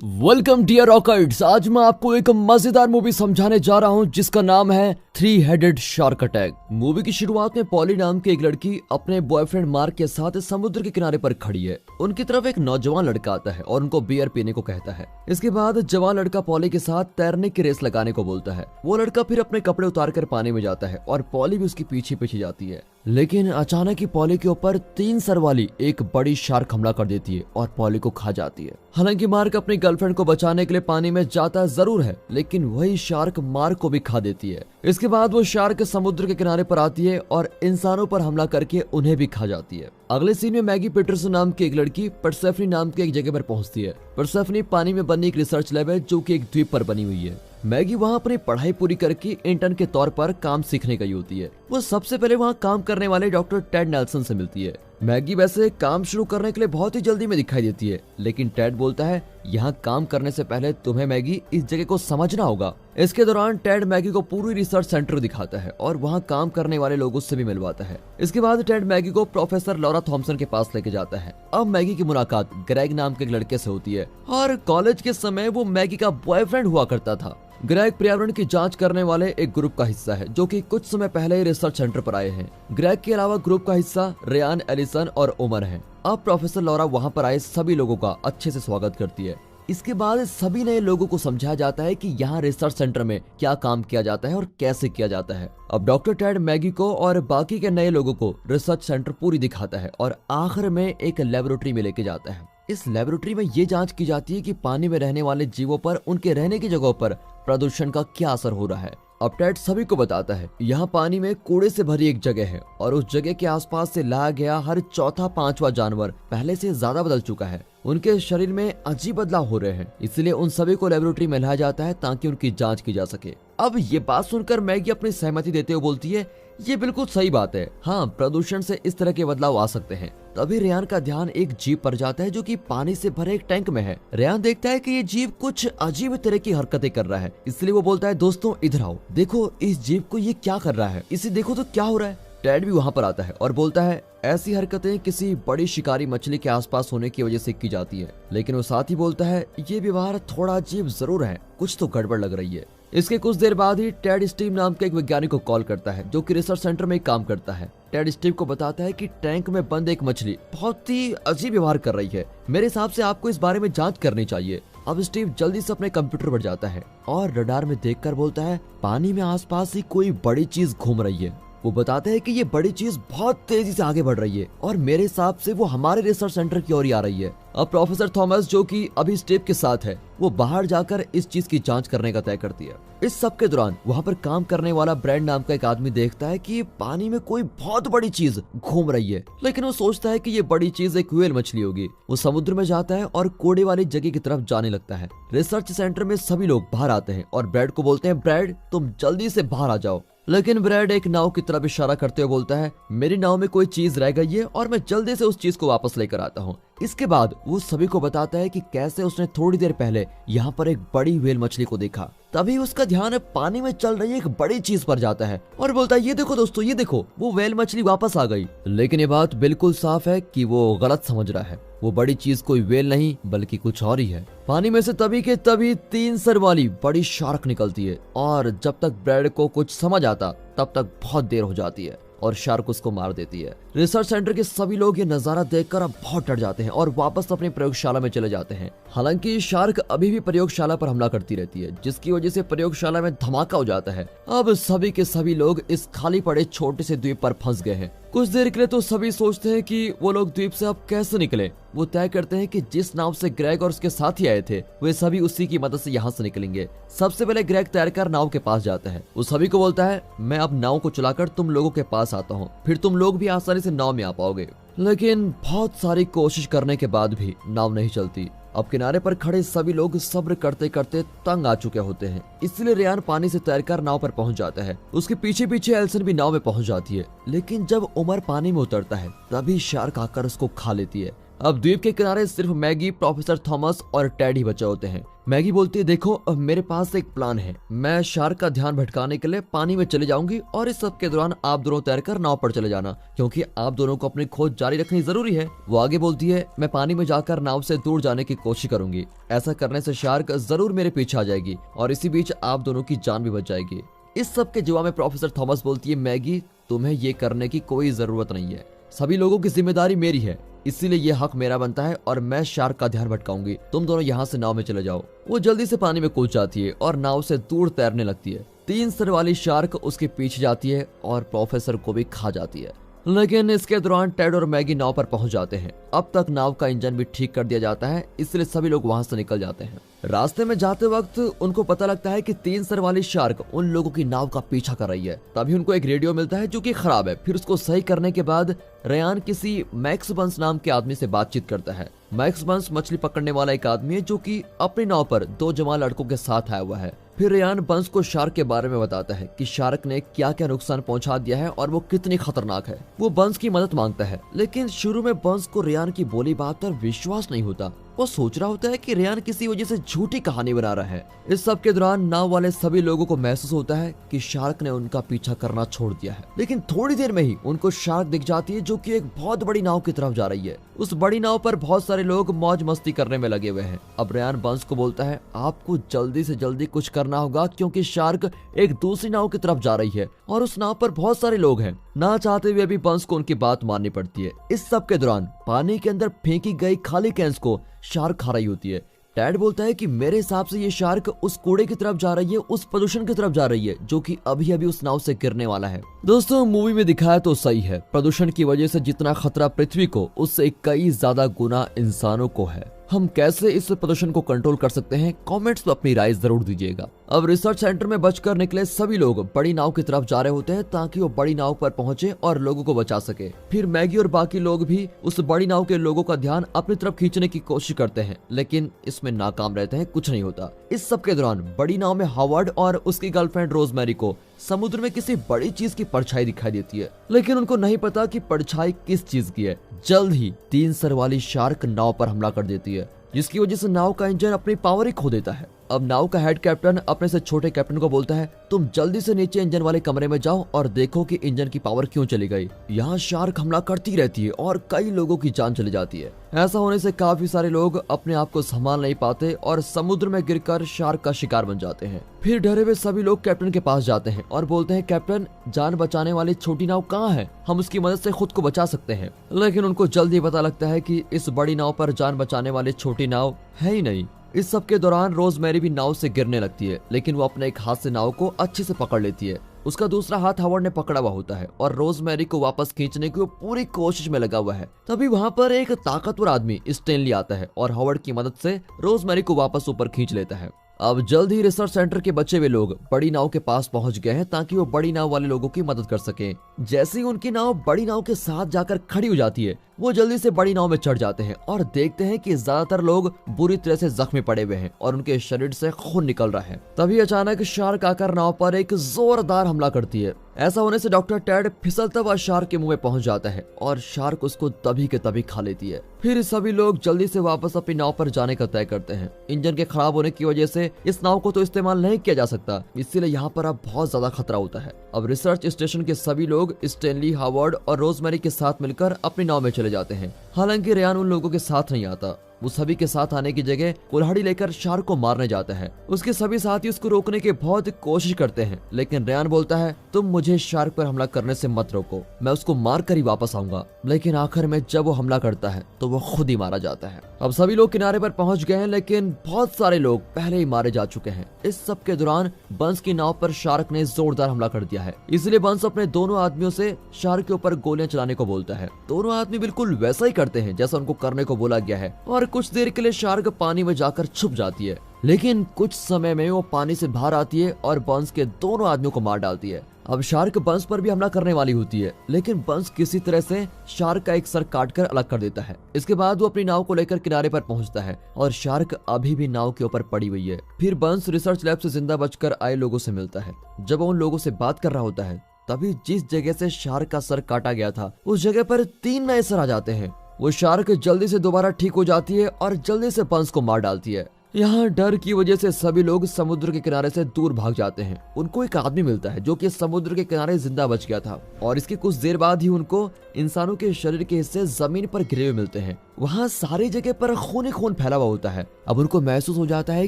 Welcome dear रॉकर्ड्स। आज मैं आपको एक मजेदार मूवी समझाने जा रहा हूं जिसका नाम है three headed shark attack. Movie की शुरुआत में पॉली नाम की एक लड़की अपने बॉयफ्रेंड मार्क के साथ समुद्र के किनारे पर खड़ी है। उनकी तरफ एक नौजवान लड़का आता है और उनको बियर पीने को कहता है। इसके बाद जवान लड़का पॉली के साथ तैरने की रेस लगाने को बोलता है। वो लड़का फिर अपने कपड़े उतार कर पानी में जाता है और पॉली भी उसके पीछे पीछे जाती है। लेकिन अचानक ही पॉली के ऊपर 3 सर वाली एक बड़ी शार्क हमला कर देती है और पॉली को खा जाती है। हालांकि मार्क अपनी गर्लफ्रेंड को बचाने के लिए पानी में जाता जरूर है, लेकिन वही शार्क मार्क को भी खा देती है। इसके बाद वो शार्क समुद्र के किनारे पर आती है और इंसानों पर हमला करके उन्हें भी खा जाती है। अगले सीन में मैगी पीटरसन नाम की एक लड़की परसेफनी नाम की एक जगह पर पहुंचती है। परसेफनी पानी में बनने एक रिसर्च लैब है जो कि एक द्वीप पर बनी हुई है। मैगी वहाँ अपनी पढ़ाई पूरी करके इंटर्न के तौर पर काम सीखने गई होती है। वो सबसे पहले वहाँ काम करने वाले डॉक्टर टेड नेल्सन से मिलती है। मैगी वैसे काम शुरू करने के लिए बहुत ही जल्दी में दिखाई देती है, लेकिन टेड बोलता है यहाँ काम करने से पहले तुम्हें मैगी इस जगह को समझना होगा। इसके दौरान टेड मैगी को पूरी रिसर्च सेंटर दिखाता है और वहाँ काम करने वाले लोगों से भी मिलवाता है। इसके बाद टेड मैगी को प्रोफेसर लॉरा थॉम्सन के पास लेके जाता है। अब मैगी की मुलाकात ग्रेग नाम के एक लड़के से होती है और कॉलेज के समय वो मैगी का बॉयफ्रेंड हुआ करता था। ग्रेग पर्यावरण की जांच करने वाले एक ग्रुप का हिस्सा है जो कि कुछ समय पहले ही रिसर्च सेंटर पर आए हैं। ग्रेग के अलावा ग्रुप का हिस्सा रेयान, एलिसन और उमर है। अब प्रोफेसर लॉरा वहां पर आए सभी लोगों का अच्छे से स्वागत करती है। इसके बाद सभी नए लोगों को समझाया जाता है कि यहाँ रिसर्च सेंटर में क्या काम किया जाता है और कैसे किया जाता है। अब डॉक्टर टेड मैगी को और बाकी के नए लोगों को रिसर्च सेंटर पूरी दिखाता है और आखिर में एक लेबोरेटरी में लेके जाता है। इस लेबोरेटरी में ये जांच की जाती है कि पानी में रहने वाले जीवों पर उनके रहने की जगहों पर प्रदूषण का क्या असर हो रहा है। अब टेड सभी को बताता है यहाँ पानी में कूड़े से भरी एक जगह है और उस जगह के आसपास से लाया गया हर चौथा पांचवा जानवर पहले से ज्यादा बदल चुका है। उनके शरीर में अजीब बदलाव हो रहे हैं, इसलिए उन सभी को लेबोरेटरी में लाया जाता है ताकि उनकी जांच की जा सके। अब ये बात सुनकर मैगी अपनी सहमति देते हुए बोलती है ये बिल्कुल सही बात है, हाँ प्रदूषण से इस तरह के बदलाव आ सकते हैं। तभी रेयान का ध्यान एक जीव पर जाता है जो कि पानी से भरे एक टैंक में है। रेयान देखता है कि ये जीव कुछ अजीब तरह की हरकतें कर रहा है, इसलिए वो बोलता है दोस्तों इधर आओ, देखो इस जीव को ये क्या कर रहा है, इसे देखो तो क्या हो रहा है। टेड भी वहाँ पर आता है और बोलता है ऐसी हरकतें किसी बड़ी शिकारी मछली के आसपास होने की वजह से की जाती है, लेकिन वो साथ ही बोलता है ये व्यवहार थोड़ा अजीब जरूर है, कुछ तो गड़बड़ लग रही है। इसके कुछ देर बाद ही टेड स्टीव नाम के एक वैज्ञानिक को कॉल करता है जो कि रिसर्च सेंटर में काम करता है। टेड स्टीव को बताता है कि टैंक में बंद एक मछली बहुत ही अजीब व्यवहार कर रही है, मेरे हिसाब से आपको इस बारे में जांच करनी चाहिए। अब स्टीव जल्दी से अपने कंप्यूटर पर जाता है और रडार में देखकर बोलता है पानी में आसपास ही कोई बड़ी चीज घूम रही है। वो बताते हैं कि ये बड़ी चीज बहुत तेजी से आगे बढ़ रही है और मेरे हिसाब से वो हमारे रिसर्च सेंटर की ओर ही आ रही है। अब प्रोफेसर थॉमस जो कि अभी स्टीव के साथ है, वो बाहर जाकर इस चीज की जांच करने का तय करती है। इस सब के दौरान वहाँ पर काम करने वाला ब्रैंड नाम का एक आदमी देखता है कि पानी में कोई बहुत बड़ी चीज घूम रही है, लेकिन वो सोचता है कि ये बड़ी चीज एक व्हेल मछली होगी। वो समुद्र में जाता है और कोड़े वाली जगह की तरफ जाने लगता है। रिसर्च सेंटर में सभी लोग बाहर आते हैं और ब्रैड को बोलते हैं ब्रैड तुम जल्दी से बाहर आ जाओ, लेकिन ब्रैड एक नाव की तरफ इशारा करते हुए बोलता है मेरी नाव में कोई चीज रह गई है और मैं जल्दी से उस चीज को वापस लेकर आता हूँ। इसके बाद वो सभी को बताता है कि कैसे उसने थोड़ी देर पहले यहाँ पर एक बड़ी व्हेल मछली को देखा। तभी उसका ध्यान पानी में चल रही एक बड़ी चीज पर जाता है और बोलता है ये देखो दोस्तों, ये देखो वो व्हेल मछली वापस आ गई। लेकिन ये बात बिल्कुल साफ है कि वो गलत समझ रहा है। वो बड़ी चीज कोई व्हेल नहीं बल्कि कुछ और ही है। पानी में से तभी के तभी 3 सर वाली बड़ी शार्क निकलती है और जब तक ब्रैड को कुछ समझ आता तब तक बहुत देर हो जाती है और शार्क उसको मार देती है। रिसर्च सेंटर के सभी लोग ये नजारा देखकर अब बहुत डर जाते हैं और वापस अपनी प्रयोगशाला में चले जाते हैं। हालांकि शार्क अभी भी प्रयोगशाला पर हमला करती रहती है, जिसकी वजह से प्रयोगशाला में धमाका हो जाता है। अब सभी के सभी लोग इस खाली पड़े छोटे से द्वीप पर फंस गए हैं। कुछ देर के लिए तो सभी सोचते हैं कि वो लोग द्वीप से अब कैसे निकले। वो तय करते हैं कि जिस नाव से ग्रेग और उसके साथी आए थे वे सभी उसी की मदद से यहाँ से निकलेंगे। सबसे पहले ग्रेग तैरकर नाव के पास जाता है। वो सभी को बोलता है मैं अब नाव को चलाकर तुम लोगों के पास आता हूँ, फिर तुम लोग भी आसानी से नाव में आ पाओगे। लेकिन बहुत सारी कोशिश करने के बाद भी नाव नहीं चलती। अब किनारे पर खड़े सभी लोग सब्र करते करते तंग आ चुके होते हैं, इसलिए रेयान पानी से तैरकर नाव पर पहुंच जाता है। उसके पीछे पीछे एल्सन भी नाव में पहुंच जाती है, लेकिन जब उमर पानी में उतरता है तभी शार्क आकर उसको खा लेती है। अब द्वीप के किनारे सिर्फ मैगी, प्रोफेसर थॉमस और टेड ही बचे होते हैं। मैगी बोलती है, देखो अब मेरे पास एक प्लान है। मैं शार्क का ध्यान भटकाने के लिए पानी में चले जाऊंगी और इस सब के दौरान आप दोनों तैरकर नाव पर चले जाना, क्योंकि आप दोनों को अपनी खोज जारी रखनी जरूरी है। वो आगे बोलती है, मैं पानी में जाकर नाव से दूर जाने की कोशिश करूंगी। ऐसा करने से शार्क जरूर मेरे पीछे आ जाएगी और इसी बीच आप दोनों की जान भी बच जाएगी। इस सब के जवाब में प्रोफेसर थॉमस बोलती है, मैगी तुम्हें ये करने की कोई जरूरत नहीं है। सभी लोगों की जिम्मेदारी मेरी है, इसीलिए ये हक मेरा बनता है और मैं शार्क का ध्यान भटकाऊंगी। तुम दोनों यहाँ से नाव में चले जाओ। वो जल्दी से पानी में कूद जाती है और नाव से दूर तैरने लगती है। 3 सर वाली शार्क उसके पीछे जाती है और प्रोफेसर को भी खा जाती है। लेकिन इसके दौरान टेड और मैगी नाव पर पहुंच जाते हैं। अब तक नाव का इंजन भी ठीक कर दिया जाता है, इसलिए सभी लोग वहां से निकल जाते हैं। रास्ते में जाते वक्त उनको पता लगता है कि 3 सर वाली शार्क उन लोगों की नाव का पीछा कर रही है। तभी उनको एक रेडियो मिलता है जो कि खराब है। फिर उसको सही करने के बाद रेयान किसी मैक्स बंस नाम के आदमी से बातचीत करता है। मैक्स बंस मछली पकड़ने वाला एक आदमी है जो कि अपनी नाव पर 2 जवान लड़कों के साथ आया हुआ है। फिर रेयान बंस को शार्क के बारे में बताता है कि शार्क ने क्या क्या नुकसान पहुंचा दिया है और वो कितनी खतरनाक है। वो बंस की मदद मांगता है, लेकिन शुरू में बंस को रेयान की बोली बात पर विश्वास नहीं होता। वो सोच रहा होता है कि रेयान किसी वजह से झूठी कहानी बना रहा है। इस सब के दौरान नाव वाले सभी लोगों को महसूस होता है कि शार्क ने उनका पीछा करना छोड़ दिया है। लेकिन थोड़ी देर में ही उनको शार्क दिख जाती है जो कि एक बहुत बड़ी नाव की तरफ जा रही है। उस बड़ी नाव पर बहुत सारे लोग मौज मस्ती करने में लगे हुए हैं। अब रेयान बंस को बोलता है, आपको जल्दी से जल्दी कुछ करना होगा क्योंकि शार्क एक दूसरी नाव की तरफ जा रही है और उस नाव पर बहुत सारे लोग हैं। ना चाहते हुए भी बंस को उनकी बात माननी पड़ती है। इस सब के दौरान पानी के अंदर फेंकी गई खाली कैंस को शार्क खा रही होती है। टैड बोलता है कि मेरे हिसाब से ये शार्क उस कूड़े की तरफ जा रही है, उस प्रदूषण की तरफ जा रही है जो कि अभी अभी उस नाव से गिरने वाला है। दोस्तों, मूवी में दिखाया तो सही है, प्रदूषण की वजह से जितना खतरा पृथ्वी को, उससे कई ज्यादा गुना इंसानों को है। हम कैसे इस प्रदूषण को कंट्रोल कर सकते हैं, कमेंट्स में अपनी राय जरूर दीजिएगा। अब रिसर्च सेंटर में बचकर निकले सभी लोग बड़ी नाव की तरफ जा रहे होते हैं ताकि वो बड़ी नाव पर पहुंचे और लोगों को बचा सके। फिर मैगी और बाकी लोग भी उस बड़ी नाव के लोगों का ध्यान अपनी तरफ खींचने की कोशिश करते हैं, लेकिन इसमें नाकाम रहते हैं, कुछ नहीं होता। इस सब के दौरान बड़ी नाव में हावर्ड और उसकी गर्लफ्रेंड रोजमेरी को समुद्र में किसी बड़ी चीज की परछाई दिखाई देती है, लेकिन उनको नहीं पता कि परछाई किस चीज की है। जल्द ही 3 सर वाली शार्क नाव पर हमला कर देती है, जिसकी वजह से नाव का इंजन अपनी पावर ही खो देता है। अब नाव का हेड कैप्टन अपने से छोटे कैप्टन को बोलता है, तुम जल्दी से नीचे इंजन वाले कमरे में जाओ और देखो कि इंजन की पावर क्यों चली गई। यहाँ शार्क हमला करती रहती है और कई लोगों की जान चली जाती है। ऐसा होने से काफी सारे लोग अपने आप को संभाल नहीं पाते और समुद्र में गिरकर शार्क का शिकार बन जाते हैं। फिर डरे हुए सभी लोग कैप्टन के पास जाते हैं और बोलते हैं, कैप्टन जान बचाने वाली छोटी नाव कहाँ है, हम उसकी मदद से खुद को बचा सकते हैं। लेकिन उनको जल्दी पता लगता है कि इस बड़ी नाव पर जान बचाने वाली छोटी नाव है ही नहीं। इस सब के दौरान रोजमेरी भी नाव से गिरने लगती है, लेकिन वो अपने एक हाथ से नाव को अच्छे से पकड़ लेती है। उसका दूसरा हाथ हावर्ड ने पकड़ा हुआ होता है और रोजमेरी को वापस खींचने की वो पूरी कोशिश में लगा हुआ है। तभी वहाँ पर एक ताकतवर आदमी स्टेनली आता है और हावर्ड की मदद से रोजमेरी को वापस ऊपर खींच लेता है। अब जल्द ही रिसर्च सेंटर के बचे हुए लोग बड़ी नाव के पास पहुंच गए हैं ताकि वो बड़ी नाव वाले लोगों की मदद कर सकें। जैसे ही उनकी नाव बड़ी नाव के साथ जाकर खड़ी हो जाती है, वो जल्दी से बड़ी नाव में चढ़ जाते हैं और देखते हैं कि ज्यादातर लोग बुरी तरह से जख्मी पड़े हुए हैं और उनके शरीर से खून निकल रहा है। तभी अचानक शार्क आकर नाव पर एक जोरदार हमला करती है। ऐसा होने से डॉक्टर टेड फिसलता हुआ शार्क के मुंह में पहुंच जाता है और शार्क उसको तभी के तभी खा लेती है। फिर सभी लोग जल्दी से वापस अपनी नाव पर जाने का तय करते हैं। इंजन के खराब होने की वजह से इस नाव को तो इस्तेमाल नहीं किया जा सकता, इसीलिए यहाँ पर अब बहुत ज्यादा खतरा होता है। अब रिसर्च स्टेशन के सभी लोग स्टेनली, हावर्ड और रोजमेरी के साथ मिलकर अपनी नाव में चले जाते हैं। हालांकि रेयान उन लोगों के साथ नहीं आता। वो सभी के साथ आने की जगह कुल्हाड़ी लेकर शार्क को मारने जाता है। उसके सभी साथी उसको रोकने की बहुत कोशिश करते हैं, लेकिन रेयान बोलता है, तुम मुझे शार्क पर हमला करने से मत रोको, मैं उसको मार कर ही वापस आऊंगा। लेकिन आखिर में जब वो हमला करता है तो वो खुद ही मारा जाता है। अब सभी लोग किनारे पर पहुंच गए हैं, लेकिन बहुत सारे लोग पहले ही मारे जा चुके हैं। इस सब के दौरान बंस की नाव पर शार्क ने जोरदार हमला कर दिया है, इसलिए बंस अपने दोनों आदमियों से शार्क के ऊपर गोलियां चलाने को बोलता है। दोनों आदमी बिल्कुल वैसा ही करते हैं जैसा उनको करने को बोला गया है और कुछ देर के लिए शार्क पानी में जाकर छुप जाती है। लेकिन कुछ समय में वो पानी से बाहर आती है और बंस के दोनों आदमियों को मार डालती है। अब शार्क बंस पर भी हमला करने वाली होती है, लेकिन बंस किसी तरह से शार्क का एक सर काटकर अलग कर देता है। इसके बाद वो अपनी नाव को लेकर किनारे पर पहुंचता है और शार्क अभी भी नाव के ऊपर पड़ी हुई है। फिर बंस रिसर्च लैब से जिंदा बचकर आए लोगों से मिलता है। जब वो उन लोगों से बात कर रहा होता है, तभी जिस जगह से शार्क का सर काटा गया था उस जगह पर 3 नए सर आ जाते हैं। वो शार्क जल्दी से दोबारा ठीक हो जाती है और जल्दी से पंच को मार डालती है। यहाँ डर की वजह से सभी लोग समुद्र के किनारे से दूर भाग जाते हैं। उनको एक आदमी मिलता है जो कि समुद्र के किनारे जिंदा बच गया था और इसके कुछ देर बाद ही उनको इंसानों के शरीर के हिस्से जमीन पर गिरे हुए मिलते हैं। वहाँ सारी जगह पर खून ही खून फैला हुआ होता है। अब उनको महसूस हो जाता है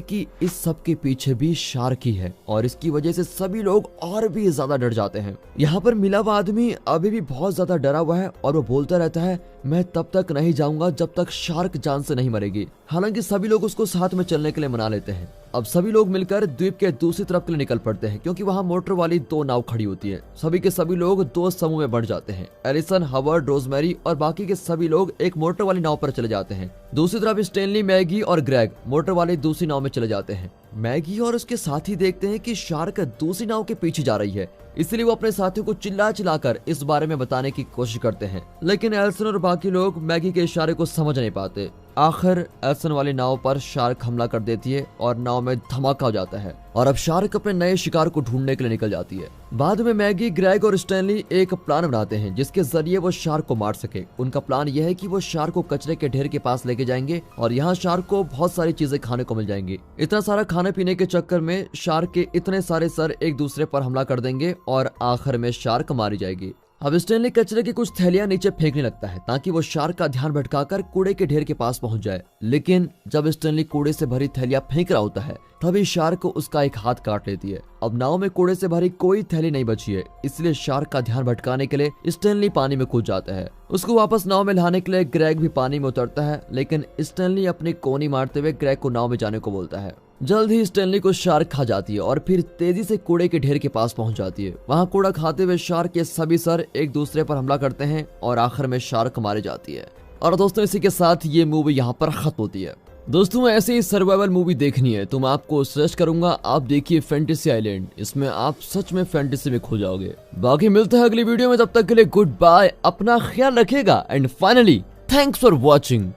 कि इस सब के पीछे भी शार्क ही है और इसकी वजह से सभी लोग और भी ज्यादा डर जाते हैं। यहाँ पर मिला हुआ आदमी अभी भी बहुत ज्यादा डरा हुआ है और वो बोलता रहता है, मैं तब तक नहीं जाऊंगा जब तक शार्क जान से नहीं मरेगी। हालांकि सभी लोग उसको साथ में चलने के लिए मना लेते हैं। अब सभी लोग मिलकर द्वीप के दूसरी तरफ के लिए निकल पड़ते हैं क्योंकि वहाँ मोटर वाली 2 नाव खड़ी होती है। सभी के सभी लोग 2 समूह में बढ़ जाते हैं। एलिसन, हवर्ड, रोजमेरी और बाकी के सभी लोग एक मोटर वाली नाव पर चले जाते हैं। दूसरी तरफ स्टेनली, मैगी और ग्रेग मोटर वाली दूसरी नाव में चले जाते हैं। मैगी और उसके साथी देखते हैं कि शार्क दूसरी नाव के पीछे जा रही है, इसलिए वो अपने साथियों को चिल्ला चिल्लाकर इस बारे में बताने की कोशिश करते हैं, लेकिन एल्सन और बाकी लोग मैगी के इशारे को समझ नहीं पाते। आखिर एल्सन वाली नाव पर शार्क हमला कर देती है और नाव में धमाका हो जाता है और अब शार्क अपने नए शिकार को ढूंढने के लिए निकल जाती है। बाद में मैगी, ग्रेग और स्टैनली एक प्लान बनाते हैं जिसके जरिए वो शार्क को मार सके। उनका प्लान यह है कि वो शार्क को कचरे के ढेर के पास लेके जाएंगे और यहाँ शार्क को बहुत सारी चीजें खाने को मिल जाएंगी। इतना सारा खाने पीने के चक्कर में शार्क के इतने सारे सर एक दूसरे पर हमला कर देंगे और आखिर में शार्क मारी जाएगी। अब स्टैनली कचरे की कुछ थैलियां नीचे फेंकने लगता है ताकि वो शार्क का ध्यान भटकाकर कूड़े के ढेर के पास पहुंच जाए, लेकिन जब स्टैनली कूड़े से भरी थैलियां फेंक रहा होता है तभी शार्क को उसका एक हाथ काट लेती है। अब नाव में कूड़े से भरी कोई थैली नहीं बची है, इसलिए शार्क का ध्यान भटकाने के लिए स्टैनली पानी में कूद जाता है। उसको वापस नाव में लाने के लिए ग्रेग भी पानी में उतरता है, लेकिन स्टैनली अपनी कोनी मारते हुए ग्रेग को नाव में जाने को बोलता है। जल्द ही स्टैनली को शार्क खा जाती है और फिर तेजी से कूड़े के ढेर के पास पहुंच जाती है। वहां कूड़ा खाते हुए शार्क के सभी सर एक दूसरे पर हमला करते हैं और आखिर में शार्क मारी जाती है। और दोस्तों, इसी के साथ ये मूवी यहाँ पर खत्म होती है। दोस्तों, ऐसे ही सर्वाइवल मूवी देखनी है तो मैं आपको सजेस्ट करूंगा आप देखिए फैंटेसी आइलैंड। इसमें आप सच में फैंटेसी में खो जाओगे। बाकी मिलते हैं अगली वीडियो में, तब तक के लिए गुड बाय, अपना ख्याल रखिएगा and finally thanks for watching.